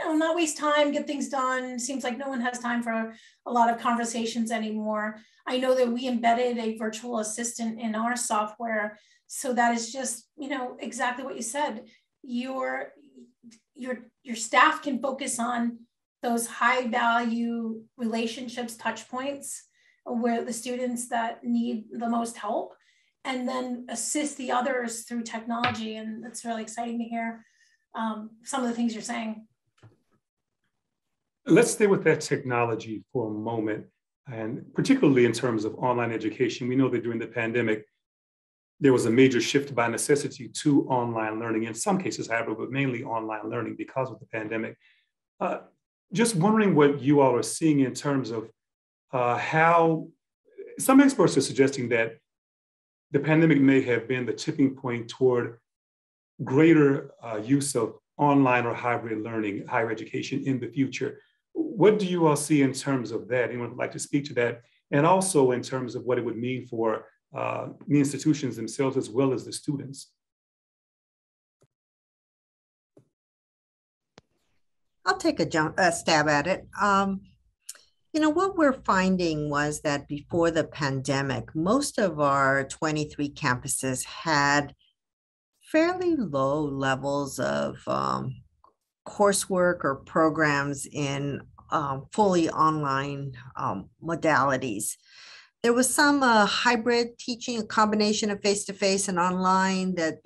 not waste time, get things done. Seems like no one has time for a lot of conversations anymore. I know that we embedded a virtual assistant in our software, so that is just exactly what you said. Your staff can focus on those high value relationships, touch points, where the students that need the most help, and then assist the others through technology. And it's really exciting to hear some of the things you're saying. Let's stay with that technology for a moment, and particularly in terms of online education. We know that during the pandemic, there was a major shift by necessity to online learning, in some cases hybrid, but mainly online learning because of the pandemic. Just wondering what you all are seeing in terms of how some experts are suggesting that the pandemic may have been the tipping point toward greater use of online or hybrid learning, higher education in the future. What do you all see in terms of that? Anyone would like to speak to that? And also in terms of what it would mean for the institutions themselves as well as the students? I'll take a stab at it. What we're finding was that before the pandemic, most of our 23 campuses had fairly low levels of coursework or programs in fully online modalities. There was some hybrid teaching, a combination of face-to-face and online that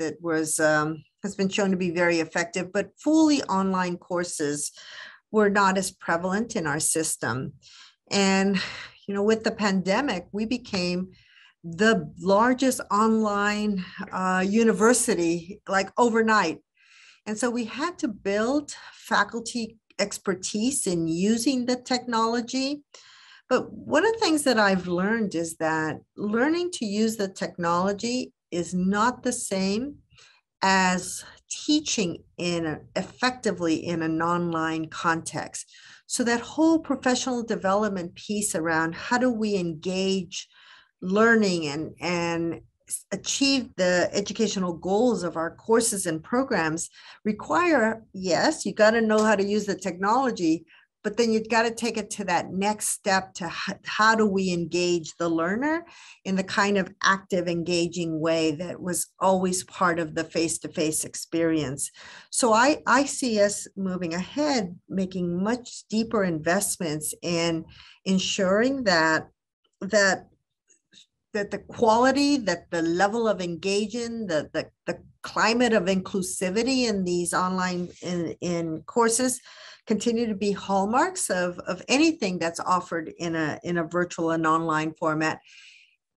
has been shown to be very effective, but fully online courses were not as prevalent in our system. And, with the pandemic, we became the largest online university, like overnight. And so we had to build faculty expertise in using the technology. But one of the things that I've learned is that learning to use the technology is not the same as teaching effectively in an online context. So that whole professional development piece around how do we engage learning and achieve the educational goals of our courses and programs require, yes, you got to know how to use the technology, but then you've got to take it to that next step to how do we engage the learner in the kind of active, engaging way that was always part of the face-to-face experience. So I see us moving ahead, making much deeper investments in ensuring that the quality, that the level of engagement, the climate of inclusivity in these online in courses continue to be hallmarks of anything that's offered in a virtual and online format.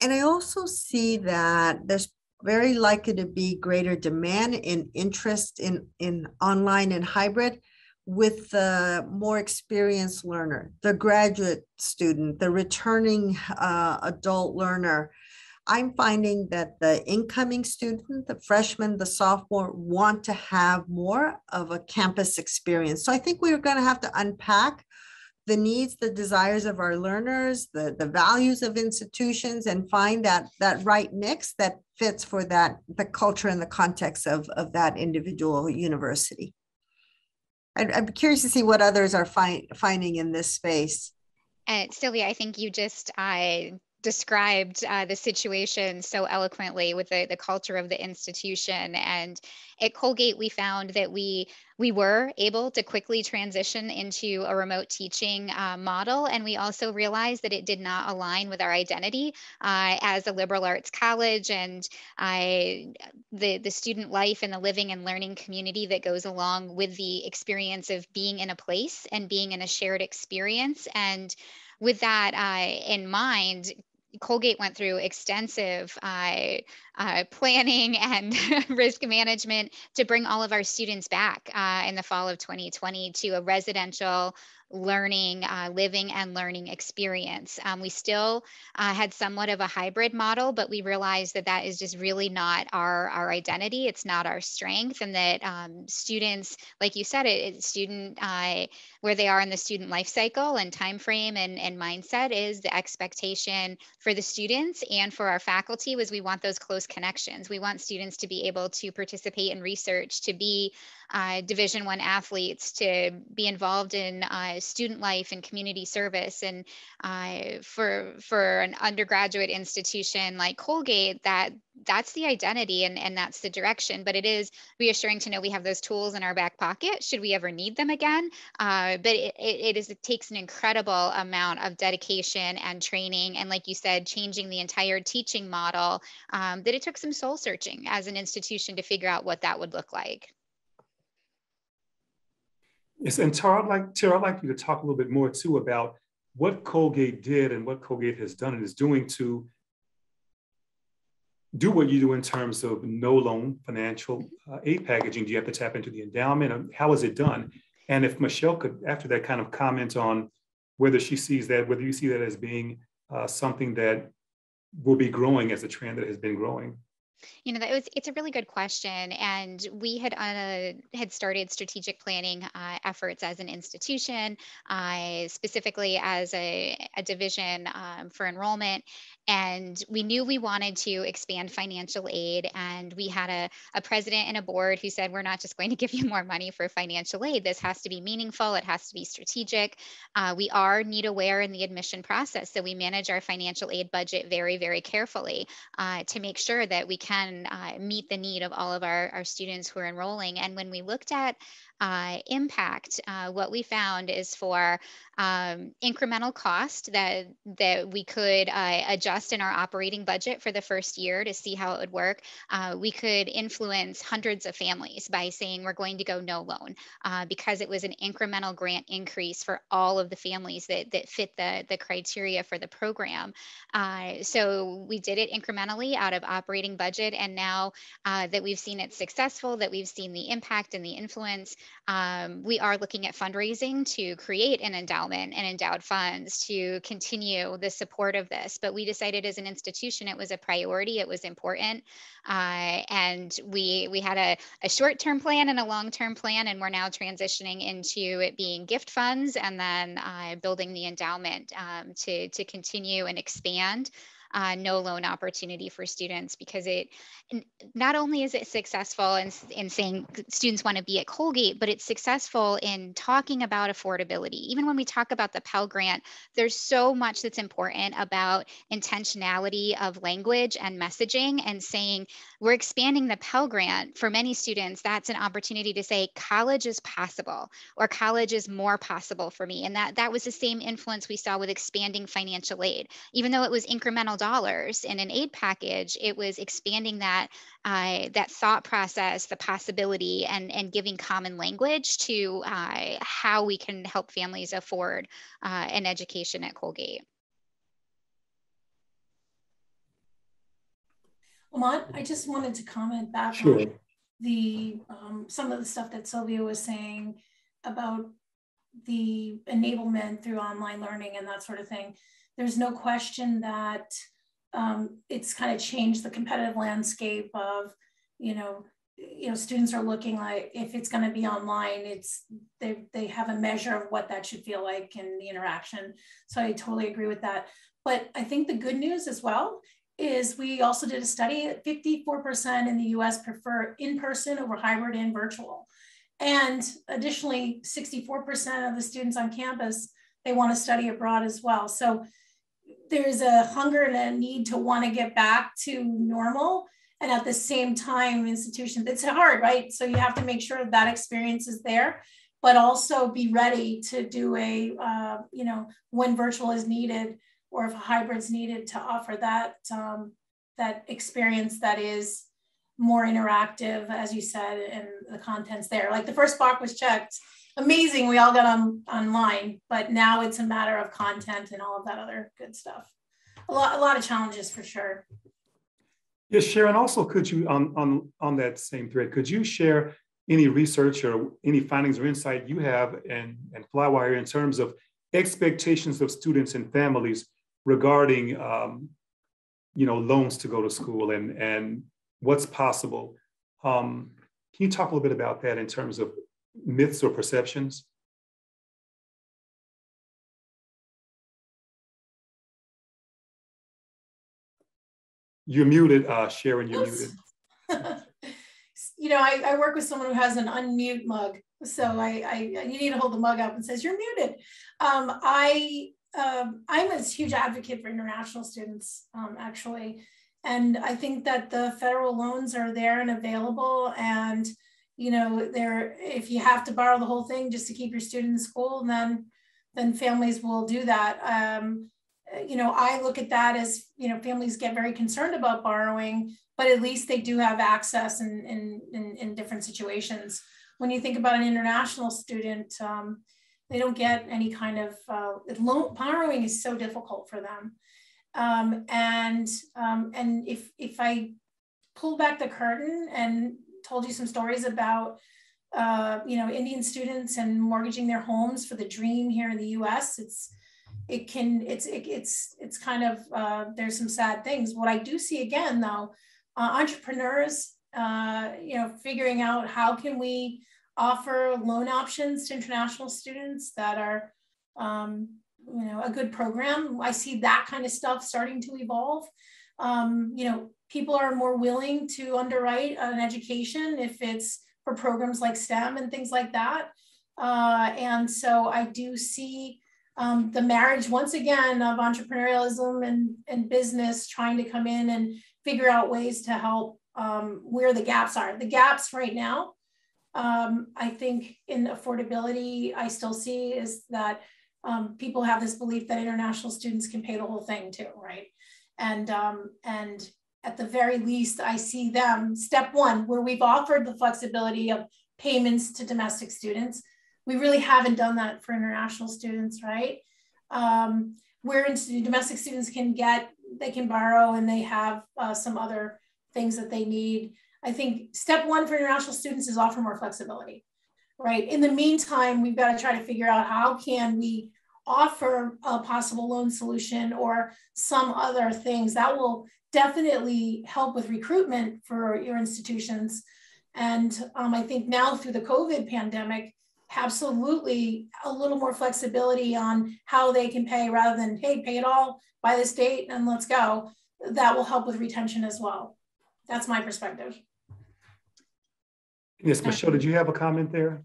And I also see that there's very likely to be greater demand and interest in online and hybrid with the more experienced learner, the graduate student, the returning adult learner. I'm finding that the incoming student, the freshman, the sophomore, want to have more of a campus experience. So I think we're going to have to unpack the needs, the desires of our learners, the values of institutions, and find that right mix that fits for the culture and the context of that individual university. I'm curious to see what others are finding in this space. Sylvia, I think you just described the situation so eloquently with the culture of the institution. And at Colgate, we found that we were able to quickly transition into a remote teaching model. And we also realized that it did not align with our identity as a liberal arts college and the student life and the living and learning community that goes along with the experience of being in a place and being in a shared experience. And with that in mind, Colgate went through extensive planning and risk management to bring all of our students back in the fall of 2020 to a residential learning, living and learning experience. We still had somewhat of a hybrid model, but we realized that that is just really not our identity. It's not our strength, and that students, like you said, student where they are in the student life cycle and time frame and mindset is the expectation for the students and for our faculty was we want those close connections. We want students to be able to participate in research, to be Division I athletes, to be involved in student life and community service. And for an undergraduate institution like Colgate, that's the identity and that's the direction. But it is reassuring to know we have those tools in our back pocket should we ever need them again. But it takes an incredible amount of dedication and training. And like you said, changing the entire teaching model, that it took some soul searching as an institution to figure out what that would look like. Yes, and Tara, I'd like you to talk a little bit more too about what Colgate did and what Colgate has done and is doing to do what you do in terms of no loan financial aid packaging. Do you have to tap into the endowment? How is it done? And if Michelle could, after that, kind of comment on whether you see that as being something that will be growing as a trend that has been growing. You know, it's a really good question. And we had started strategic planning efforts as an institution, specifically as a division for enrollment. And we knew we wanted to expand financial aid. And we had a president and a board who said, we're not just going to give you more money for financial aid. This has to be meaningful. It has to be strategic. We are need aware in the admission process. So we manage our financial aid budget very, very carefully to make sure that we can meet the need of all of our students who are enrolling. And when we looked at impact, what we found is for incremental cost that we could adjust in our operating budget for the first year to see how it would work. We could influence hundreds of families by saying we're going to go no loan because it was an incremental grant increase for all of the families that fit the criteria for the program. So we did it incrementally out of operating budget. And now that we've seen it successful, that we've seen the impact and the influence, we are looking at fundraising to create an endowment and endowed funds to continue the support of this. But we decided as an institution it was a priority, it was important. And we had a short-term plan and a long-term plan, and we're now transitioning into it being gift funds and then building the endowment to continue and expand no loan opportunity for students, because it not only is it successful in saying students want to be at Colgate, but it's successful in talking about affordability. Even when we talk about the Pell Grant, there's so much that's important about intentionality of language and messaging and saying we're expanding the Pell Grant. For many students, that's an opportunity to say college is possible or college is more possible for me. And that was the same influence we saw with expanding financial aid. Even though it was incremental dollars in an aid package, it was expanding that thought process, the possibility, and giving common language to how we can help families afford an education at Colgate. Lamont, I just wanted to comment back Sure. on the some of the stuff that Sylvia was saying about the enablement through online learning and that sort of thing. There's no question that it's kind of changed the competitive landscape of, students are looking like if it's going to be online, they have a measure of what that should feel like in the interaction. So I totally agree with that. But I think the good news as well is we also did a study that 54% in the US prefer in-person over hybrid and virtual. And additionally, 64% of the students on campus, they want to study abroad as well. So there's a hunger and a need to want to get back to normal. And at the same time, institutions, it's hard, right? So you have to make sure that experience is there, but also be ready to do a, when virtual is needed or if hybrid's needed, to offer that, that experience that is more interactive, as you said, and the content's there. Like the first box was checked. Amazing, we all got online, but now it's a matter of content and all of that other good stuff. A lot of challenges for sure. Yes, Sharon, also could you, on that same thread, could you share any research or any findings or insight you have and Flywire in terms of expectations of students and families regarding loans to go to school and what's possible? Can you talk a little bit about that in terms of myths or perceptions? You're muted, Sharon, you're muted. I work with someone who has an unmute mug. So you need to hold the mug up and says, you're muted. I'm a huge advocate for international students, actually. And I think that the federal loans are there and available. And, if you have to borrow the whole thing just to keep your student in school, then families will do that. I look at that as, families get very concerned about borrowing, but at least they do have access in different situations. When you think about an international student, they don't get any kind of loan. Borrowing is so difficult for them. And if I pull back the curtain and told you some stories about, Indian students and mortgaging their homes for the dream here in the U.S., it's kind of, there's some sad things. What I do see again, though, entrepreneurs, figuring out how can we offer loan options to international students that are, a good program. I see that kind of stuff starting to evolve. People are more willing to underwrite an education if it's for programs like STEM and things like that. And so I do see the marriage, once again, of entrepreneurialism and business trying to come in and figure out ways to help where the gaps are. The gaps right now, I think in affordability, I still see is that people have this belief that international students can pay the whole thing too, right? And at the very least, I see them, step one, where we've offered the flexibility of payments to domestic students. We really haven't done that for international students, right? Where domestic students they can borrow and they have some other things that they need. I think step one for international students is offer more flexibility, right? In the meantime, we've got to try to figure out how can we offer a possible loan solution or some other things that will definitely help with recruitment for your institutions. And I think now through the COVID pandemic, absolutely a little more flexibility on how they can pay rather than, hey, pay it all by this date and let's go. That will help with retention as well. That's my perspective. Yes, Michelle, did you have a comment there?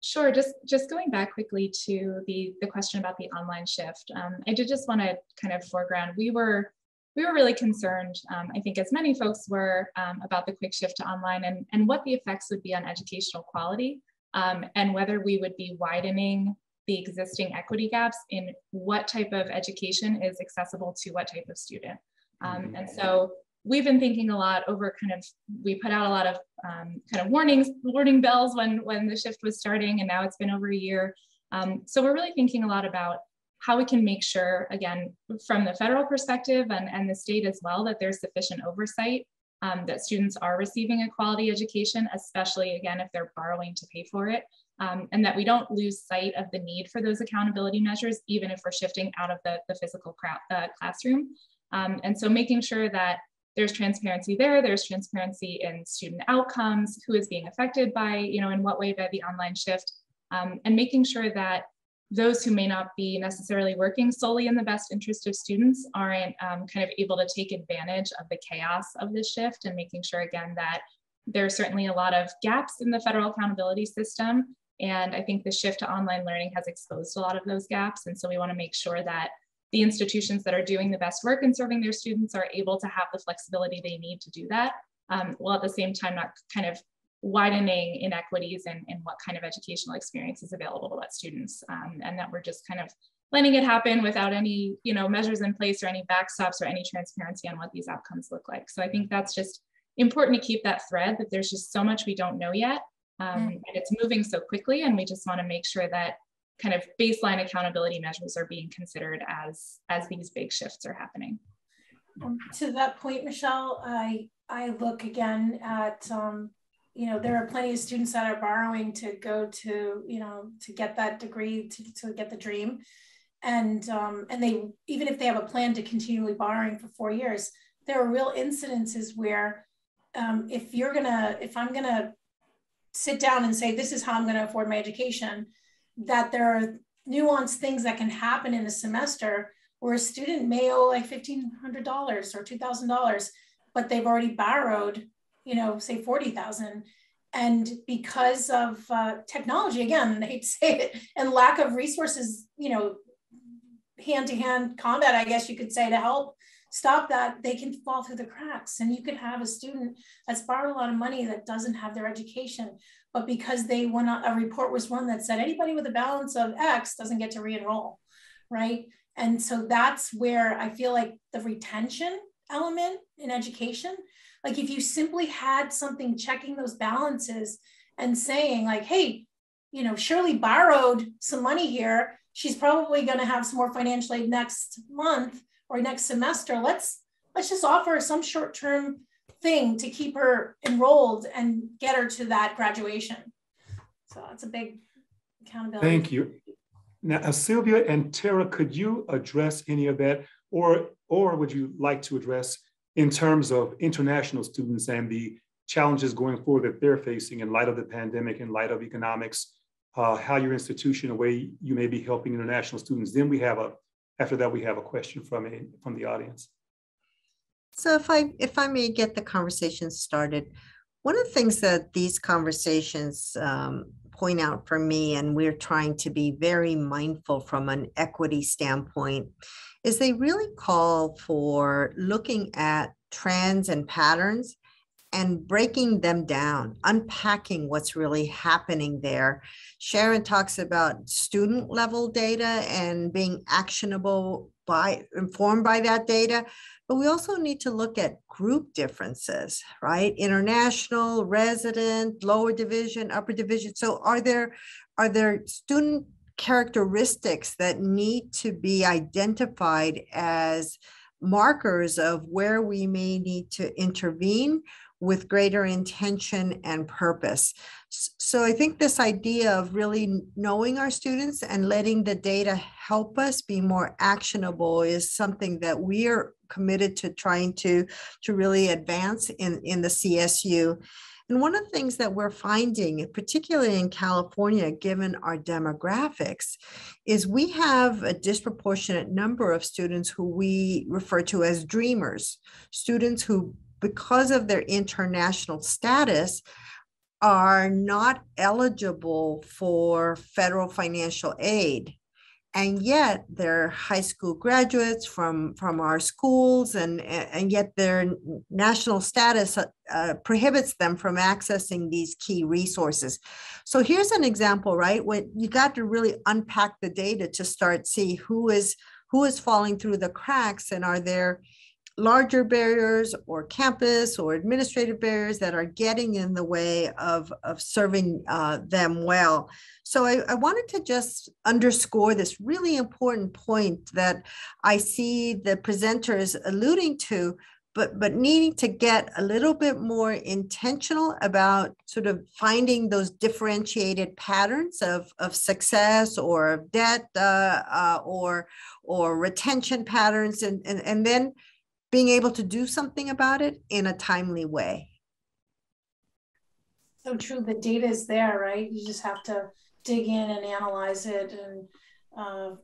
Sure, just going back quickly to the question about the online shift. I did just want to kind of foreground, we were really concerned, I think as many folks were, about the quick shift to online and what the effects would be on educational quality, and whether we would be widening the existing equity gaps in what type of education is accessible to what type of student. And so we've been thinking a lot over we put out a lot of kind of warning bells when the shift was starting, and now it's been over a year. So we're really thinking a lot about how we can make sure, again, from the federal perspective and the state as well, that there's sufficient oversight, that students are receiving a quality education, especially again, if they're borrowing to pay for it, and that we don't lose sight of the need for those accountability measures, even if we're shifting out of the physical classroom. And so making sure that there's transparency there's transparency in student outcomes, who is being affected by, in what way by the online shift, and making sure that those who may not be necessarily working solely in the best interest of students aren't kind of able to take advantage of the chaos of this shift, and making sure, again, that there's certainly a lot of gaps in the federal accountability system. And I think the shift to online learning has exposed a lot of those gaps. And so we want to make sure that the institutions that are doing the best work in serving their students are able to have the flexibility they need to do that, while at the same time not kind of widening inequities in what kind of educational experience is available to that students, and that we're just kind of letting it happen without any, you know, measures in place or any backstops or any transparency on what these outcomes look like. So I think that's just important to keep that thread, that there's just so much we don't know yet, and it's moving so quickly, and we just want to make sure that kind of baseline accountability measures are being considered as these big shifts are happening. To that point, Michelle, I look again at, you know, there are plenty of students that are borrowing to go to, you know, to get that degree, to get the dream. And they, even if they have a plan to continually borrowing for 4 years, there are real incidences where if I'm gonna sit down and say, this is how I'm gonna afford my education, that there are nuanced things that can happen in a semester where a student may owe like $1,500 or $2,000, but they've already borrowed, you know, say 40,000. And because of technology, again, I hate to say it, and lack of resources, you know, hand-to-hand combat, I guess you could say, to help stop that, they can fall through the cracks. And you could have a student that's borrowed a lot of money that doesn't have their education, but because they went on, a report was run that said anybody with a balance of X doesn't get to re-enroll, right? And so that's where I feel like the retention element in education, like if you simply had something checking those balances and saying like, hey, you know, Shirley borrowed some money here, she's probably going to have some more financial aid next month or next semester. Let's just offer some short-term thing to keep her enrolled and get her to that graduation. So it's a big accountability. Thank you. Now, Sylvia and Tara, could you address any of that, or would you like to address in terms of international students and the challenges going forward that they're facing in light of the pandemic, in light of economics, how your institution, the way you may be helping international students? Then after that, we have a question from the audience. So if I may get the conversation started, one of the things that these conversations point out for me, and we're trying to be very mindful from an equity standpoint, is they really call for looking at trends and patterns and breaking them down, unpacking what's really happening there. Sharon talks about student level data and being actionable informed by that data, but we also need to look at group differences, right? International, resident, lower division, upper division. So are there student characteristics that need to be identified as markers of where we may need to intervene with greater intention and purpose? So I think this idea of really knowing our students and letting the data help us be more actionable is something that we are committed to trying to really advance in the CSU. And one of the things that we're finding, particularly in California, given our demographics, is we have a disproportionate number of students who we refer to as dreamers, students who, because of their international status, are not eligible for federal financial aid. And yet they're high school graduates from our schools, and yet their national status prohibits them from accessing these key resources. So here's an example, right? When you got to really unpack the data to start see who is falling through the cracks, and are there larger barriers or campus or administrative barriers that are getting in the way of serving them well. So I wanted to just underscore this really important point that I see the presenters alluding to, but needing to get a little bit more intentional about sort of finding those differentiated patterns of success or of debt or retention patterns, and then being able to do something about it in a timely way. So true, the data is there, right? You just have to dig in and analyze it, and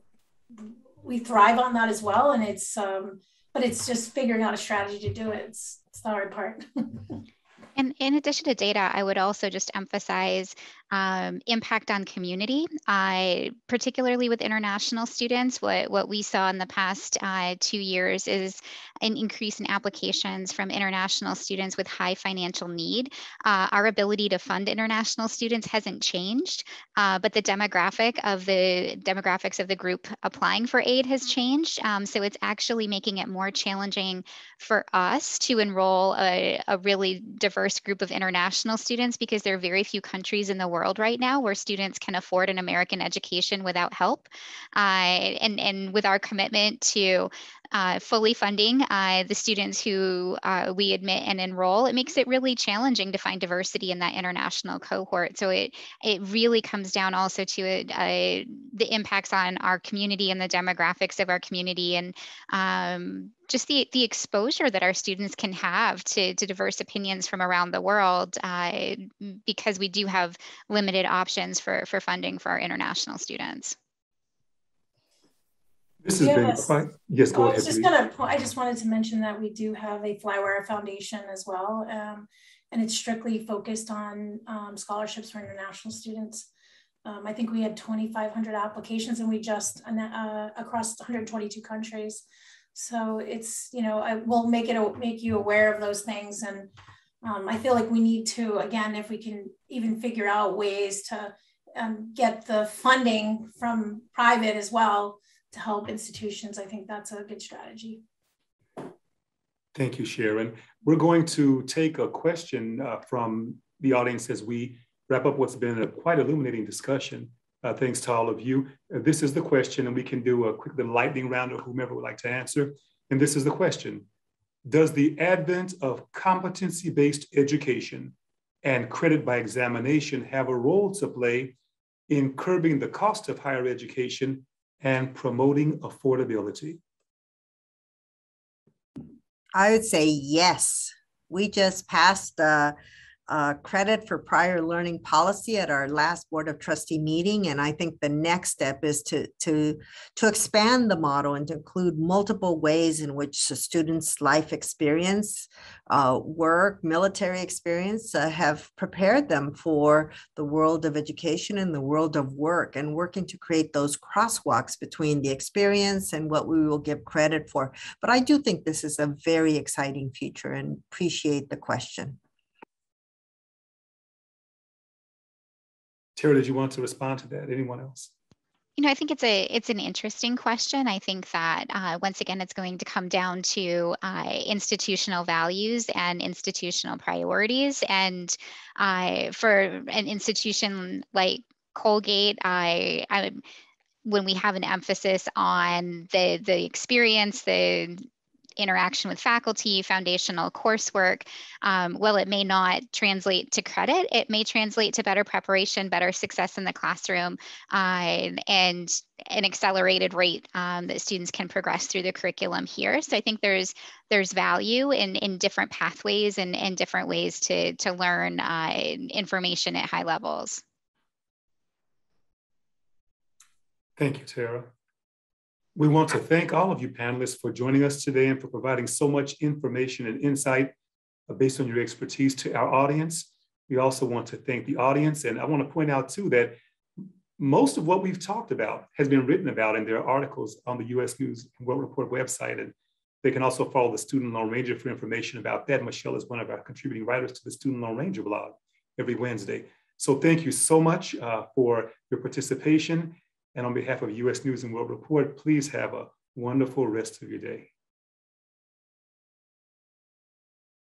we thrive on that as well. And it's, but it's just figuring out a strategy to do it. It's the hard part. And in addition to data, I would also just emphasize impact on community, particularly with international students. What we saw in the past 2 years is an increase in applications from international students with high financial need. Our ability to fund international students hasn't changed, but the demographics of the group applying for aid has changed. So it's actually making it more challenging for us to enroll a really diverse group of international students, because there are very few countries in the world right now where students can afford an American education without help. And with our commitment to fully funding the students who we admit and enroll, it makes it really challenging to find diversity in that international cohort. So it really comes down also to the impacts on our community and the demographics of our community, and just the exposure that our students can have to diverse opinions from around the world, because we do have limited options for funding for our international students. This has been quite, yes, go ahead, please. I just wanted to mention that we do have a Flywire Foundation as well, and it's strictly focused on scholarships for international students. I think we had 2,500 applications, and we just across 122 countries. So it's, I will make you aware of those things. And I feel like we need to, again, if we can even figure out ways to get the funding from private as well to help institutions, I think that's a good strategy. Thank you, Sharon. We're going to take a question from the audience as we wrap up what's been a quite illuminating discussion. Thanks to all of you. This is the question, and we can do a quick little lightning round of whomever would like to answer. And this is the question: does the advent of competency-based education and credit by examination have a role to play in curbing the cost of higher education and promoting affordability? I would say yes. We just passed the credit for prior learning policy at our last Board of Trustee meeting. And I think the next step is to expand the model and to include multiple ways in which the students' life experience, work, military experience have prepared them for the world of education and the world of work, and working to create those crosswalks between the experience and what we will give credit for. But I do think this is a very exciting future, and appreciate the question. Tara, did you want to respond to that? Anyone else? I think it's an interesting question. I think that once again, it's going to come down to institutional values and institutional priorities. And for an institution like Colgate, when we have an emphasis on the experience, the interaction with faculty, foundational coursework, while it may not translate to credit, it may translate to better preparation, better success in the classroom, and an accelerated rate that students can progress through the curriculum here. So I think there's value in different pathways and different ways to learn information at high levels. Thank you, Tara. We want to thank all of you panelists for joining us today and for providing so much information and insight based on your expertise to our audience. We also want to thank the audience. And I want to point out too that most of what we've talked about has been written about in their articles on the U.S. News and World Report website. And they can also follow the Student Loan Ranger for information about that. Michelle is one of our contributing writers to the Student Loan Ranger blog every Wednesday. So thank you so much for your participation. And on behalf of U.S. News and World Report, please have a wonderful rest of your day.